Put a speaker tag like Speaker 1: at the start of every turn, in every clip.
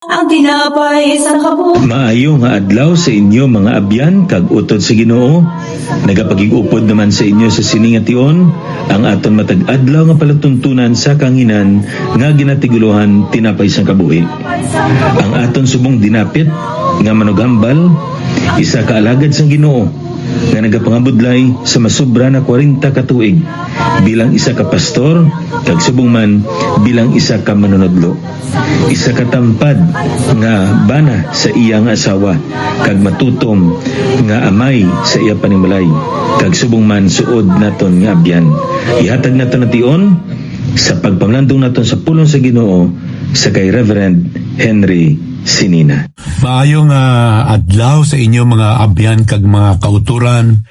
Speaker 1: ang tinapay sa kabuhi.
Speaker 2: Maayo nga adlaw sa inyo mga abyan kag utod sa Ginoo. Nagapagig-upod naman sa inyo sa siningation ang aton matag adlaw nga palatuntunan sa kanginan nga ginatiguluhan tinapay sa kabuhi. Ang aton subong dinapit nga manughambal isa ka alagad sa Ginoo nga nagapangabudlay sa masubra na 40 ka tuig bilang isa ka pastor kag subong man bilang isa ka manunodlo. Isa ka tampad nga bana sa iya nga asawa kag matutom nga amay sa iya panimalay kag subong man suod naton nga abyan. Ihatag naton nation sa pagpanglandong naton sa pulong sa Ginoo sa kay Reverend Henry Sinina.
Speaker 3: Maayong adlaw sa inyo mga abyan kag mga kauturan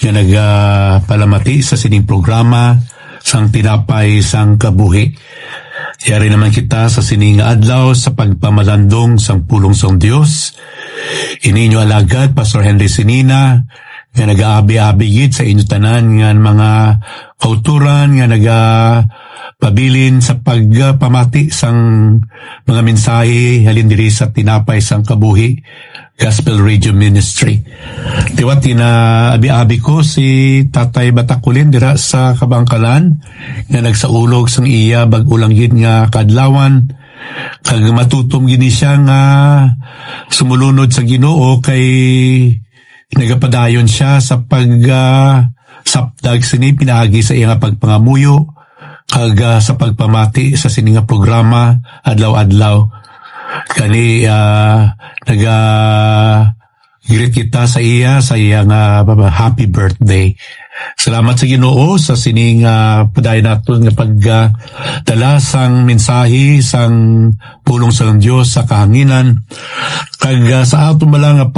Speaker 3: nga nagapalamati sa sining programa sang tinapay sang kabuhi. Yari naman kita sa sining adlaw sa pagpamalandong sang pulong sang Dios. Ininyo alagad Pastor Henry Sinina nga nag-aabi-abigit sa inyo tanan nga mga kauturan nga pabilin sa pagpamati sang mga mensahe halin diri sa tinapay sang kabuhi Gospel Radio Ministry. Tiwat abi-abi ko si Tatay Batakulin dira sa Kabangkalan nga nagsaulog sang iya bag-ulang gid nga kadlawan kag matutom gini siya nga sumulunod sa Ginoo kay nagapadayon siya sa sapdag sini pinaagi sa iya nga pagpangamuyo kag sa pagpamati sa sininga programa adlaw-adlaw. Kani greet kita sa iya nga happy birthday. Salamat sa Ginoo sa sining padayon naton nga pagdala sang mensahe sang pulong sa Dios sa kahanginan kag sa aton bala nga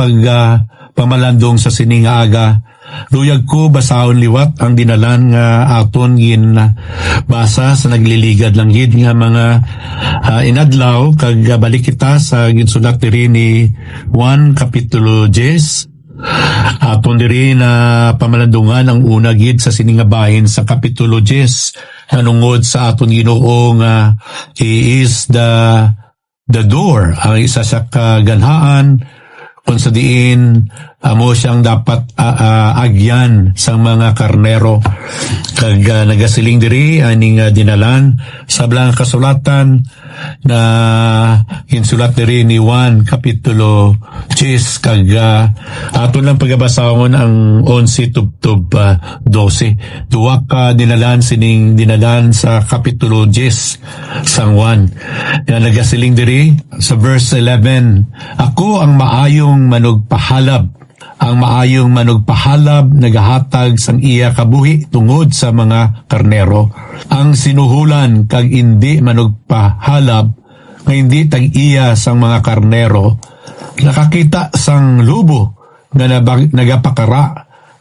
Speaker 3: pamalandong sa sining aga. Luyag ko basahon liwat ang dinalan nga aton gin basa sa nagliligad lang gid nga mga inadlaw kag balik kita sa ginsulat diri ni Juan kapitulo 10. Aton diri na pamalandungan ang una gid sa sininga bahin sa kapitulo 10 nanungod sa aton Ginoo nga He is the door, ang isa sa kaganhaan kung sa diin amo siyang dapat agyan sa mga karnero kag nagasiling diri aning dinalan sa blang kasulatan na insulat diri ni Juan kapitulo 10 kag aton lang pagabasahon ang 11 tubtob 12 duwa ka dinalan sa kapitulo 10 sang Juan nga nagasiling diri sa verse 11, ako ang maayong manugpahalab. Ang maayong manugpahalab nagahatag sang iya kabuhi tungod sa mga karnero. Ang sinuhulan kag hindi manugpahalab nga hindi tag iya sang mga karnero nakakita sang lubo nga nagapakara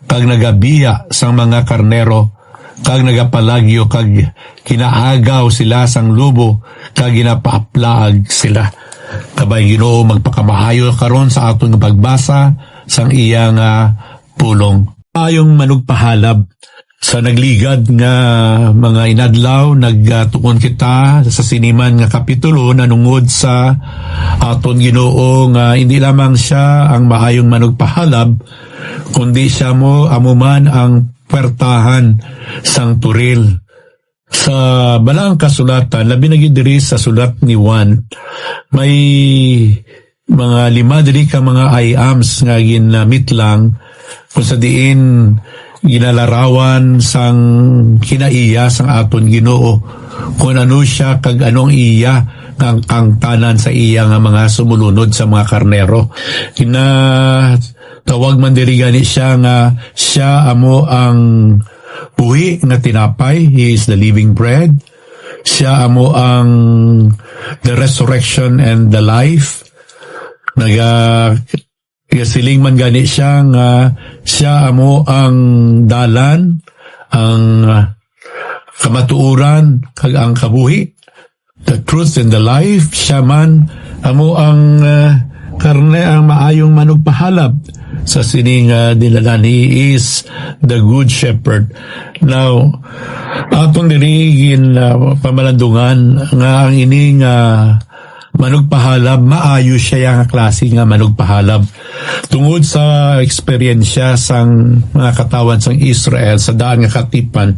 Speaker 3: kag nagabiya sang mga karnero kag nagapalagyo kag kinaagaw sila sang lubo kag ginapaaplaag sila. Kabay Ginoo magpakamaayo karon sa aton nga pagbasa sang iyang pulong. Ayong manugpahalab sa nagligad nga mga inadlaw nagtuon kita sa siniman nga kapitulo nanungod sa aton Ginoo nga hindi lamang siya ang maayong manugpahalab kundi siya mo amuman ang puwertahan sang turil. Sa balaang kasulatan, labi na gid diri sa sulat ni Juan, may mga 5 diri ka mga I ams nga ginamit lang kung sa diin ginalarawan sang kinaiya sang aton Ginoo kung ano siya kag anong iya ang tanan sa iya nga mga sumulunod sa mga karnero. Tawag man diri gani siya nga siya amo ang buhi nga tinapay. He is the living bread. Siya amo ang the resurrection and the life. Siling man gani siya nga siya amo ang dalan, ang kamatuuran, kag ang kabuhi. The truth and the life. Siya man amo ang karne ang maayong manugpahalab sa sining dinalan. He is the good shepherd. Now, atong dirigin pamalandungan nga ang ining manugpahalab, maayo siya nga klase nga manugpahalab. Tungod sa eksperyensya sang mga katawan sang Israel sa daan nga katipan,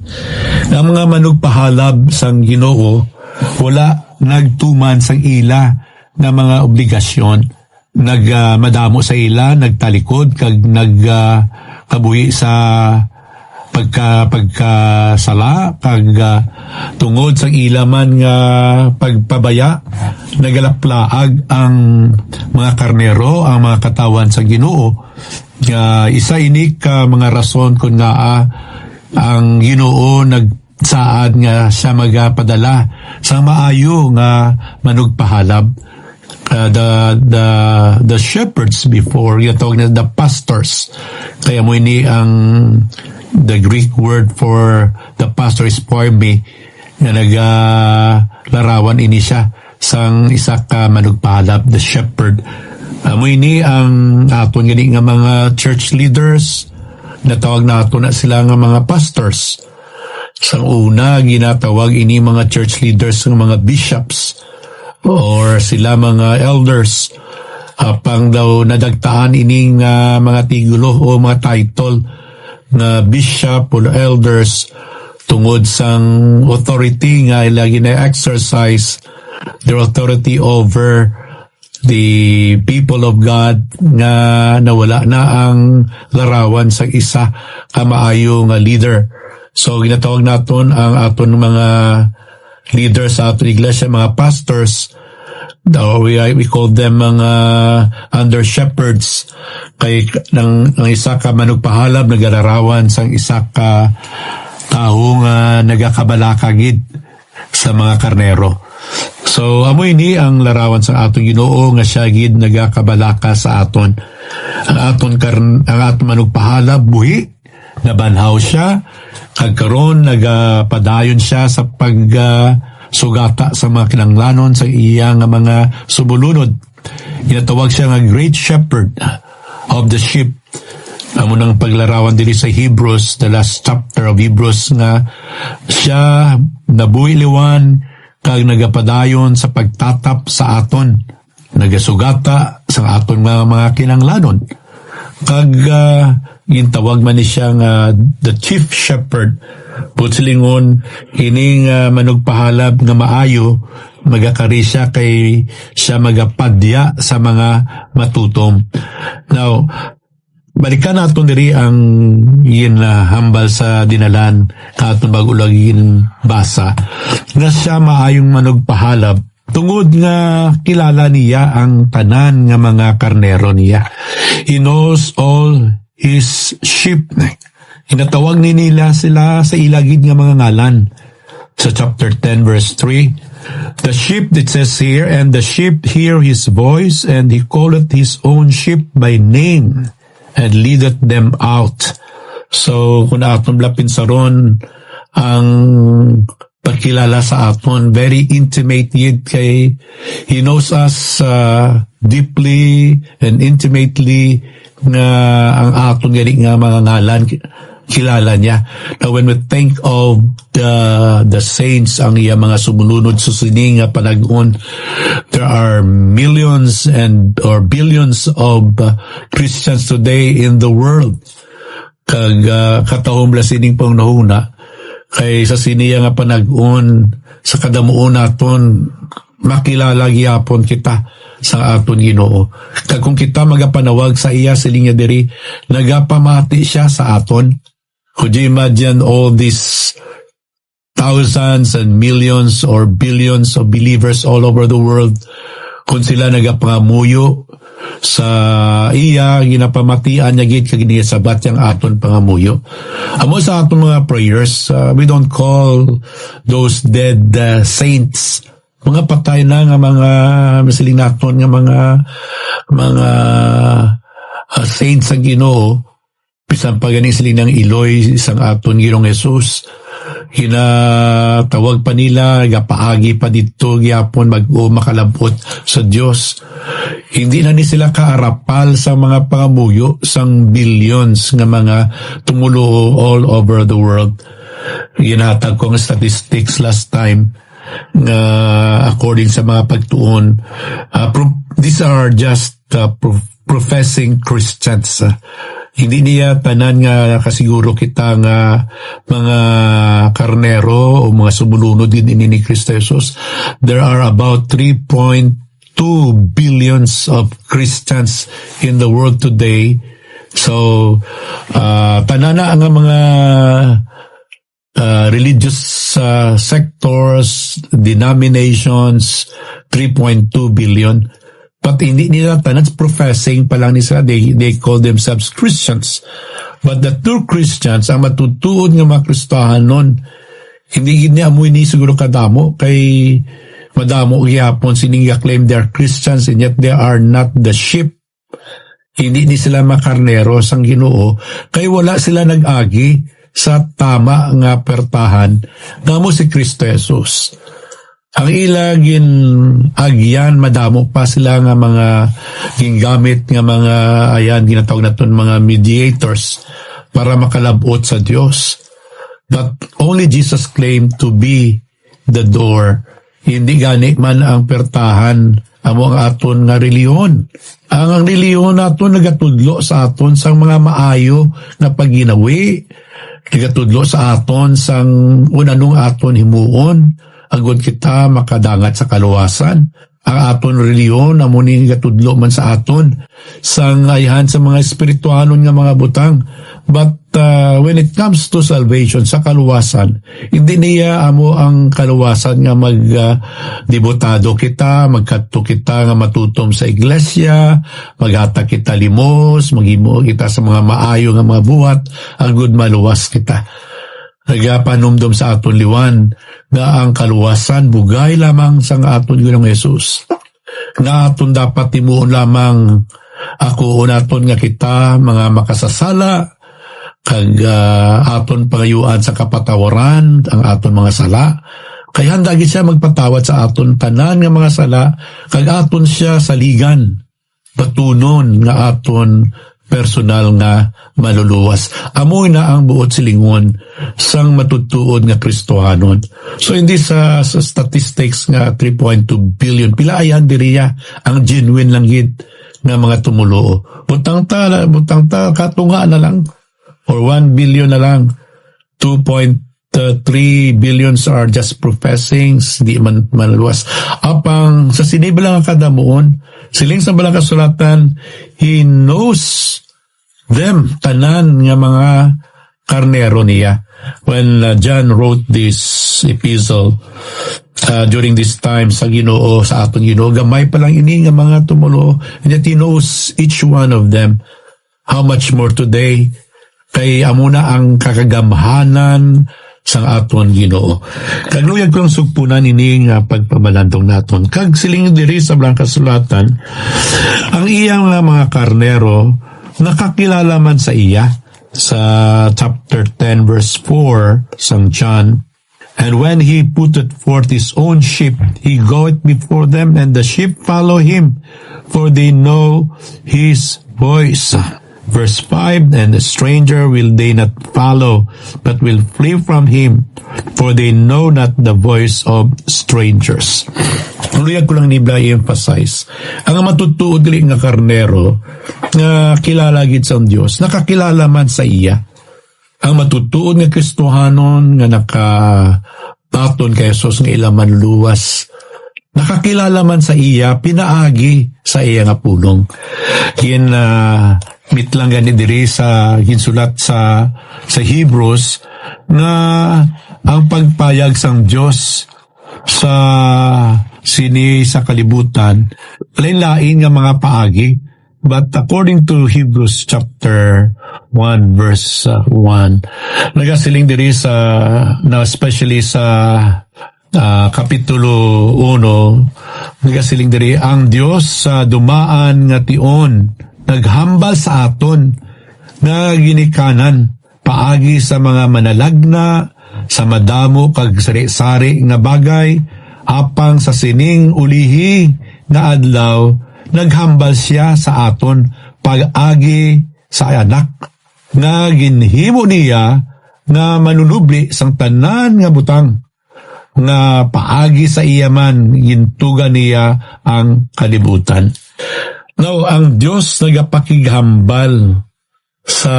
Speaker 3: ang mga manugpahalab sang Ginoo wala nagtuman sang ila na mga obligasyon. Madamo sa ila, nagtalikod, kag kabuhi sa pagkasala, kag tungod sa ilaman nga pagpabaya, nagalaplaag ang mga karnero, ang mga katawan sa Ginoo. Isa ini ka mga rason kung nga ang Ginoo nagsaad nga siya magapadala sa maayo nga manugpahalab. The shepherds before, yung tawag na the pastors. Kaya mo ini ang the Greek word for the pastor is poime, na naglarawan ini siya sang isa ka manugpahalab, the shepherd. Mo ini ang aton gani nga mga church leaders, natawag nato na sila nga mga pastors. Sang una, ginatawag ini mga church leaders ng mga bishops or sila mga elders. Pang daw nadagtaan ining mga tigulo o mga title na bishop o elders tungod sang authority nga ilagi na exercise their authority over the people of God, nga nawala na ang larawan sa isa ka maayo nga leader. So ginatawag naton ang aton mga leaders sa aton iglesia, mga pastors. We call them mga under shepherds. Kay ng isa ka manugpahalab nagalarawan sang isa ka tao nga nagakabalakagid sa mga karnero. So amoy ni ang larawan sa aton Ginoo nga siya gid nagakabalaka sa aton. Ang aton manugpahalab buhi, nabanhaw siya, kag karon nagapadayon siya sa sugata sa mga kinanglanon sa iya nga mga subulunod. Ginatawag siya nga great shepherd of the sheep. Amo nang paglarawan diri sa Hebrews, the last chapter of Hebrews, nga siya nabuhi liwan kag nagapadayon sa pagtatap sa aton, nagasugata sa aton mga kinanglanon. Kag gintawag man ni siya nga the chief shepherd. Putsilingon, ining manugpahalab nga maayo, magakari siya kay siya magapadya sa mga matutom. Now, balikan natin diri ang hambal sa dinalan katon bago lagin basa, nga siya maayong manugpahalab tungod nga kilala niya ang tanan nga mga karnero niya. He knows all his sheep. Hinatawag ni nila sila sa ilagid nga mga ngalan. Sa chapter 10 verse 3, the sheep, it says here, and the sheep hear his voice, and he calleth his own sheep by name, and leadeth them out. So, kung aton lapin saron, ang pagkilala sa aton, very intimate yet kay he knows us deeply and intimately, nga ang aton gani nga mga ngalan kilala niya. Now when we think of the saints, ang iya mga sumunod sa sining nga panag-on, there are millions or billions of Christians today in the world. Kag katahom la sining pang nahuna kay sa siniya nga panag-on sa kadamuon naton makilala gyapon kita sa aton Ginoo. Kag kung kita magapanawag sa iya siling nga diri, nagapamati siya sa aton. Could you imagine all these thousands and millions or billions of believers all over the world, kung sila nagapangamuyo sa iya, ginapamatian niya gid kag ginisabat yang aton pangamuyo. Amo sa aton mga prayers, we don't call those dead saints. Mga patay na nga mga masiling naton nga mga saints ang Ginoo. Bisan pa ganing siling ng iloy isang aton Ginoong Jesus, hinatawag pa nila, gapaagi pa dito gyapon makalabot sa Dios. Hindi na ni sila kaarapal sa mga pangamuyo sang billions nga mga tumulo all over the world. Ginatag ko ang statistics last time according sa mga pagtuon. These are just professing Christians. Hindi niya tanan nga kasiguro kita nga mga karnero o mga sumulunod din ni Kristo Jesus. There are about 3.2 billions of Christians in the world today. So, tanana nga mga religious sectors, denominations, 3.2 billion. But hindi nila tanats professing pa lang nila, they call themselves Christians. But the true Christians, ang matutuod nga mga Kristohan nun, hindi amoy ni siguro kadamo, kay madamo gihapon sining claim they are Christians and yet they are not the sheep. Hindi ni sila makarnero sang Ginoo, kay wala sila nag-agi sa tama nga pertahan ngamo si Kristo Jesus. Ang ilagin agyan, madamo pa sila nga mga gingamit nga mga ginatawag naton mga mediators para makalabot sa Dios. But only Jesus claimed to be the door. Hindi gani man ang pertahan amo ang aton nga reliyon. Ang reliyon naton nagatudlo sa aton sang mga maayo nga pagginawi. Nagatudlo sa aton sang unanong aton himuon. Agod kita makadangat sa kaluwasan. Ang aton reliyon amo ni gatudlo man sa aton sang ayhan sa mga espirituanon nga mga butang. But when it comes to salvation sa kaluwasan, hindi niya amo ang kaluwasan nga magdebutado kita, magkadto kita nga matutom sa iglesia, maghata kita limos, maghimo kita sa mga maayo nga mga buhat, agud maluwas kita. Nagapanumdum sa aton liwan nga ang kaluwasan bugay lamang sa aton Ginoong Hesus. Nga aton dapat timuon lamang ako unaton nga kita mga makasasala kag aton pangayuan sa kapatawaran ang aton mga sala. Kaya handa gid siya magpatawad sa aton tanan nga mga sala kag aton siya saligan batunon nga aton personal nga maluluwas. Amoy na ang buot silingon sang matutuod nga Kristohanon. So hindi sa statistics nga 3.2 billion, pila ayan diriya ang genuine lang gid nga mga tumuloo. Butang ta katunga na lang or 1 billion na lang. 2.3 billions are just professing, di man maluwas. Apang sa sinibalang kadamuon, siling sa balang kasulatan, He knows them, tanan nga mga karnero niya. When John wrote this epistle, during this time sa Ginoo, sa aton Ginoo, gamay pa lang ini nga mga tumulo, and yet He knows each one of them. How much more today, kay amuna ang kakagamhanan sang aton Ginoo. Kagluyag ko ang sugpunan ini nga pagpamalantong naton. Kag siling diri sa balang kasulatan, ang iyang mga karnero nakakilala man sa iya sa chapter 10 verse 4 sang John. And when he putteth forth his own sheep, he goeth before them, and the sheep follow him, for they know his voice. Verse 5, and the stranger will they not follow, but will flee from him, for they know not the voice of strangers. Luyag ko lang nibla i-emphasize. Ang matutuod gali nga karnero, nga kilala gid sa Dios, nakakilala man sa iya. Ang matutuod nga Kristohanon nga nakabaton kay Jesus nga ilaman luwas, nakakilala man sa iya, pinaagi sa iya nga pulong. Mitlang gani diri sa ginsulat sa Hebrews nga ang pagpayag sang Dios sa sini sa kalibutan lain-lain nga mga paagi, but according to Hebrews chapter 1 verse 1, nagasiling diri sa especially sa kapitulo 1, nagasiling diri ang Dios sa dumaan nga tion naghambal sa aton nga ginikanan paagi sa mga manalagna, sa madamo kag sari-sari nga bagay, apang sa sining ulihi nga adlaw naghambal siya sa aton pag-agi sa anak nga ginhimo niya nga manunubli sang tanan nga butang. nga paagi sa iya man gintuga niya ang kalibutan. Now, ang Dios nagapakighambal sa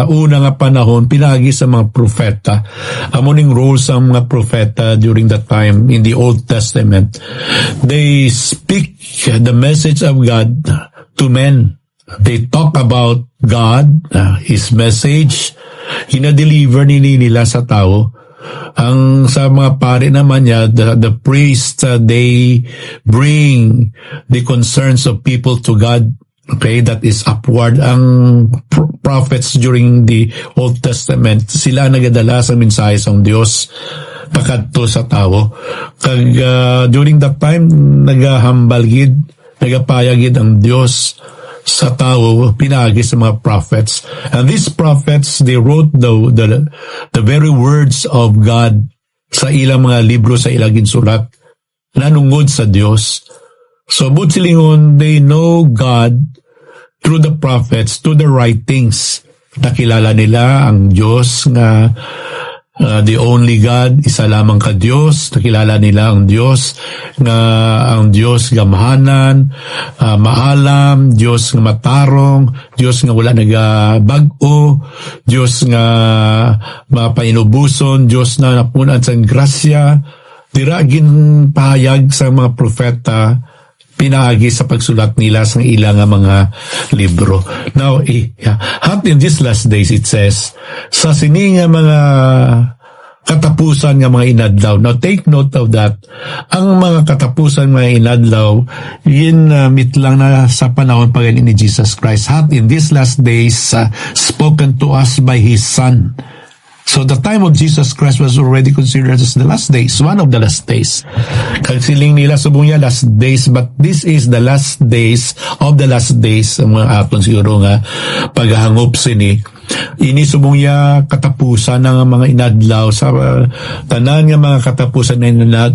Speaker 3: una nga panahon pinagi sa mga propeta. Amuning role sa mga propeta during that time in the Old Testament. They speak the message of God to men. They talk about God, His message, hinadeliver nila sa tao. Ang sa mga pare naman niya, the priest, they bring the concerns of people to God. Okay, that is upward. Ang prophets during the Old Testament, sila nagadala sa mensahe sa Diyos pakadto sa tao. Kag during that time, nagahambal gid, nagapayag gid ang Diyos sa tao, pinagi sa mga prophets. And these prophets, they wrote the very words of God sa ilang mga libro, sa ilang ginsulat, nanungod sa Diyos. So, but silingon, they know God through the prophets, to the writings. Nakilala nila ang Diyos nga the only God, isa lamang ka Diyos. Nakilala nila ang Diyos nga ang Diyos gamhanan, maalam, Diyos nga matarong, Diyos nga wala nagabag-o, Diyos nga mapainubuson, Diyos na napunan sa grasya. Dira ginpahayag sa mga propeta pinaagi sa pagsulat nila sa ilang mga libro. Now, hot in these last days, it says, sa sininga mga katapusan nga mga inadlaw. Now, take note of that. Ang mga katapusan mga inadlaw, yun mitlang na sa panahon pa ni Jesus Christ. Hot in these last days, spoken to us by His Son. So the time of Jesus Christ was already considered as the last days, one of the last days. Kagsiling nila subong niya last days, but this is the last days of the last days. Mga aton siguro nga paghangop sini. Ini subong niya katapusan ng mga inadlaw sa tanan nga mga katapusan nga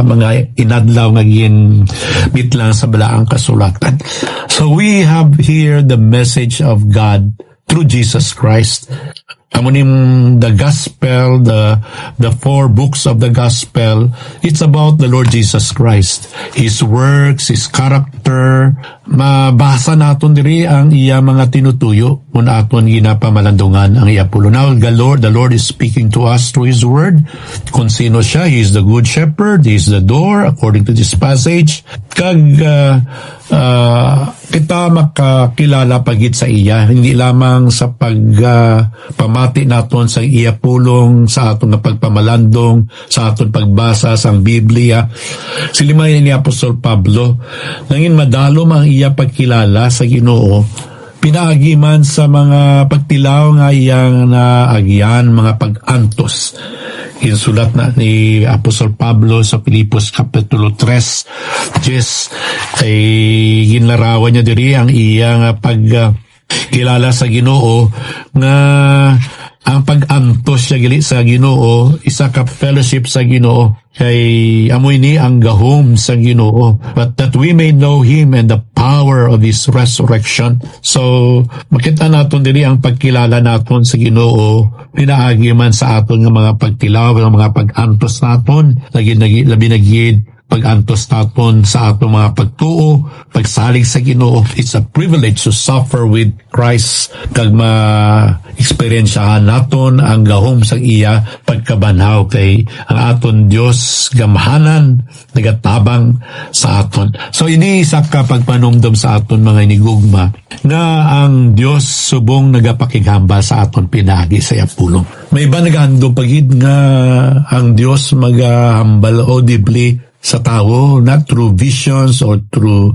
Speaker 3: mga inadlaw nga bitlang sa balaang kasulatan. So we have here the message of God through Jesus Christ. Amunim the gospel, the four books of the gospel, it's about the Lord Jesus Christ. His works, His character. Mabasa naton diri ang iya mga tinutuyo kung aton ginapamalandungan ang iya pulo. Now the Lord is speaking to us through His word. Kung sino siya, He is the good shepherd, He is the door, according to this passage. Kag kita makakilala pagit sa iya, hindi lamang sa pamati naton sa iya pulong, sa aton nga pagpamalandong, sa aton pagbasa sa Biblia. Silimay ni Apostol Pablo, nangin madalom ang iya pagkilala sa Ginoo, pinaagi man sa mga pagtilaw nga iyang naagyan, mga pag-antos. Insulat na ni Apostol Pablo sa Filipos Kapitulo 3, ay ginlarawan niya diri ang iyang pagkilala sa Ginoo nga ang pag-antos siya gali sa Ginoo, isa ka fellowship sa Ginoo, kay amoy ni ang gahom sa Ginoo, but that we may know Him and the power of His resurrection. So makita naton diri ang pagkilala naton sa Ginoo, pinaagi man sa aton nga mga pagtilaw, mga pag-antos naton, labi nagid pag-antos naton sa atong mga pagtuo, pagsalig sa Ginoo. It's a privilege to suffer with Christ kag ma-experiensyahan naton ang gahom sa iya pagkabanhaw, kay ang aton Dios gamhanan nagatabang sa aton. So ini isa ka pagpanumdum sa aton mga inigugma nga ang Dios subong nagapakighambal sa aton pinagi sa yapulong. May iba nagahando pagid nga ang Dios magahambal audibly sa tao, not through visions or through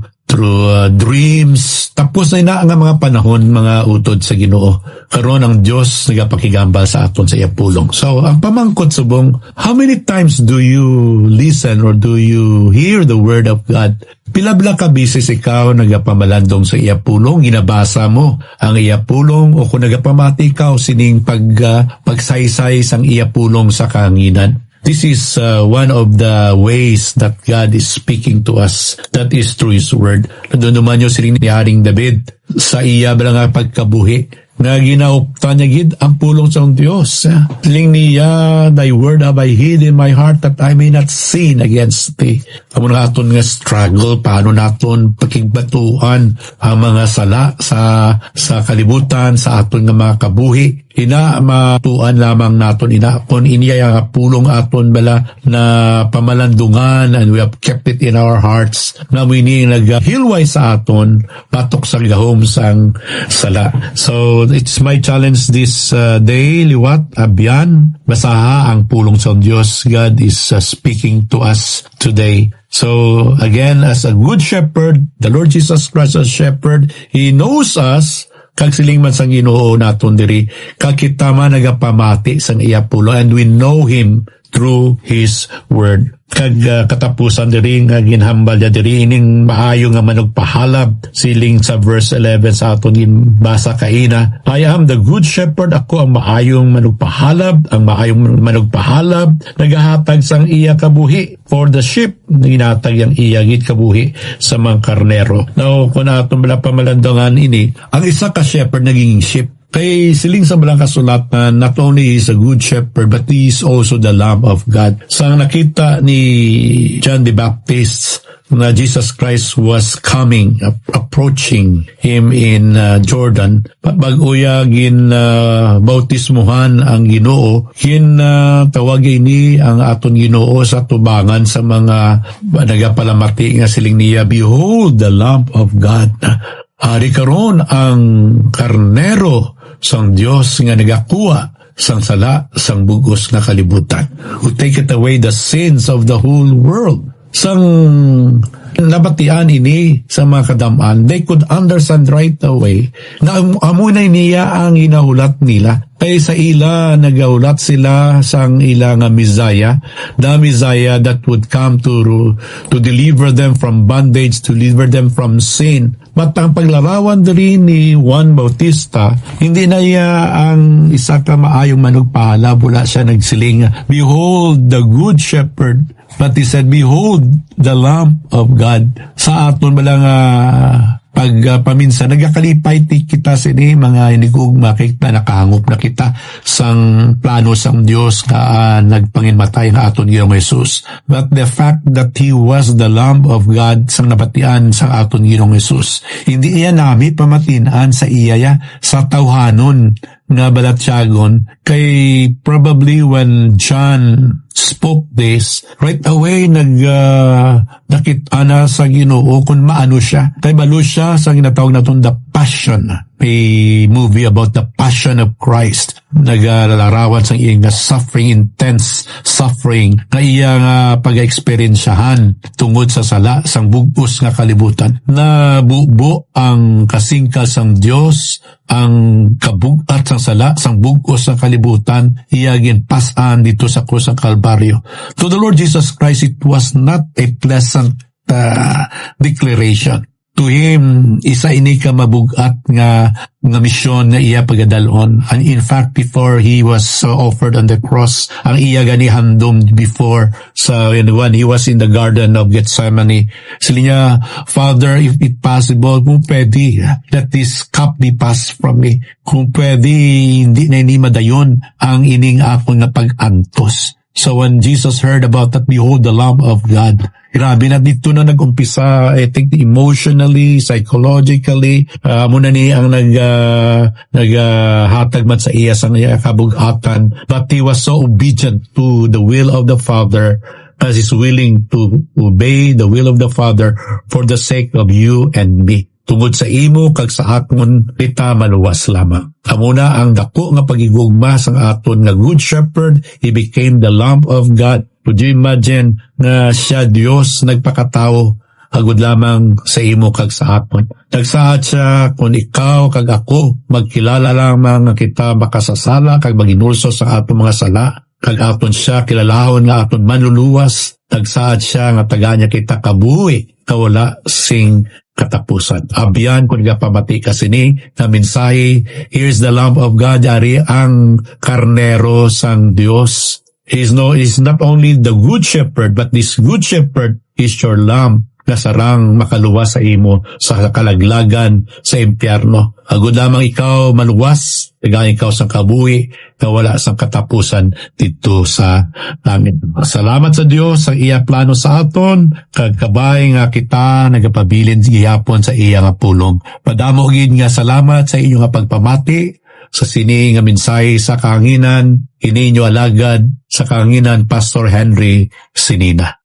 Speaker 3: dreams. Tapos na nga mga panahon, mga utod sa Ginoo. Karon ang Dios nagapakigambal sa aton sa iyapulong. So, ang pamangkot subong, how many times do you listen or do you hear the word of God? Pilabla ka bisis ikaw nagapamalandong sa iyapulong, ginabasa mo ang iyapulong, o kung nagapamati ikaw sining pagsaysay sang iyapulong sa kahanginan. This is one of the ways that God is speaking to us. That is through His Word. Doon naman yung siling ni Haring David, sa iya ba nga pagkabuhi, nga ginauptan niya gid ang pulong sa Dios. Ling niya, thy word have I hid in my heart that I may not sin against thee. Amo naton nga struggle, paano naton pakigbatuan ang mga sala sa kalibutan, sa aton nga mga kabuhi. Ina matuan lamang naton ina kon iniya nga pulong aton bala na pamalandungan, and we have kept it in our hearts na mini naghilway sa aton patok sa gahom sang sala. So it's my challenge this day, liwat abyan basaha ang pulong sa Dios. God is speaking to us today. So again, as a good shepherd, the Lord Jesus Christ as shepherd, He knows us. Kag siling man sang Ginoo naton diri, kag kita man nagapamati sang iya pulo, and we know Him through His word. Kag katapusan diri nga ginhambal niya diri ining maayo nga manugpahalab, siling sa verse 11 sa aton ginbasa kaina, I am the good shepherd, ako ang maayong manugpahalab, ang maayong manugpahalab nagahatag sang iya kabuhi for the sheep, ginatag yang iya gid kabuhi sa mga karnero. Now kung aton bala pamalandungan ini, ang isa ka shepherd naging sheep. Kay siling sa balang kasulatan, not only is a good shepherd, but he is also the Lamb of God. Sang nakita ni John the Baptist na Jesus Christ was coming, approaching him in Jordan, pag-uya bautismuhan ang Ginoo, tawagin ni ang aton Ginoo sa tubangan sa mga nagapalamati nga siling niya, behold the Lamb of God. Hari karon ang karnero sang Dios nga nagakuha sang sala sang bugos nga kalibutan, who taketh away the sins of the whole world. Sang nabatian ini sa mga kadamaan, they could understand right away na amo na niya ang inahulat nila. Kay sa ila nagahulat sila sang ila nga Messiah, the Messiah that would come to deliver them from bondage, to deliver them from sin. But ang paglarawan diri ni Juan Bautista, hindi na iya ang isa ka maayong manugpahala, wala siya nagsiling, behold the good shepherd, but he said, behold the Lamb of God. Sa aton balang paminsan nagakalipay ti kita sini mga inigug makita, nakahangop na kita sang plano sang Dios ka nagpanginmatay na aton Ginoong Jesus. But the fact that He was the Lamb of God sang napatian sang aton Ginoong Jesus, hindi iya nami pamatinan sa iya sa tawhanon nga balatyagon. Kay probably when John spoke this, right away nakita na sa Ginoo kung maano siya. Kay balo siya sa ginatawag naton the Passion, a movie about the Passion of Christ. Naglalarawan sa iyang suffering, intense suffering na iyang pag-experiensyahan tungod sa sala sang bugos nga kalibutan. Na bubo ang kasingkal sang Dios, ang kabugat sang sala sang bugos nga kalibutan, iyagin pasan dito sa krus ng Kalbaryo. To the Lord Jesus Christ, it was not a pleasant declaration. To Him, isa ini ka mabugat nga misyon nga iya pagadalon. And in fact, before He was offered on the cross, ang iya gani handom before when He was in the Garden of Gethsemane. Sili niya, Father, if it possible, kung pwede, let this cup be passed from me. Kung pwede, hindi na ini madayon ang ining ako nga pag-antos. So when Jesus heard about that, behold the Lamb of God, grabe na dito na nag-umpisa, I think emotionally, psychologically, muna ni ang naghatag man sa iya sa kabugatan. But He was so obedient to the will of the Father, as He's willing to obey the will of the Father for the sake of you and me. Tungod sa imo kag sa aton kita maluwas lamang. Amuna ang dako nga pagigugma sang aton nga good shepherd, He became the Lamb of God. Would you imagine na siya Dios nagpakatao, hagod lamang sa imo kag sa aton. Nagsaad siya kung ikaw kag ako magkilala lamang nga kita makasasala kag maginulso sa aton mga sala, kag aton siya kilalahon nga aton manluluwas. Nagsaad siya nga taganya kita kabuhi kawala sing katapusan. Abyan kung pamati kasini na mensahe, here's the Lamb of God, ari ang karnero sang Dios. He's not only the good shepherd, but this good shepherd is your lamb. nga sarang makaluwas sa imo sa kalaglagan sa impyerno. Agud lamang ikaw maluwas, kagaya ikaw sang kabuhi, na wala sang katapusan dito sa langit. Salamat sa Dios sa iya plano sa aton, kag kabay nga kita nagapabilin gihapon sa iya nga pulong. Padamo gid nga salamat sa inyo nga pagpamati sa sini nga mensahe sa kahanginan, ininyo alagad sa kahanginan Pastor Henry Sinina.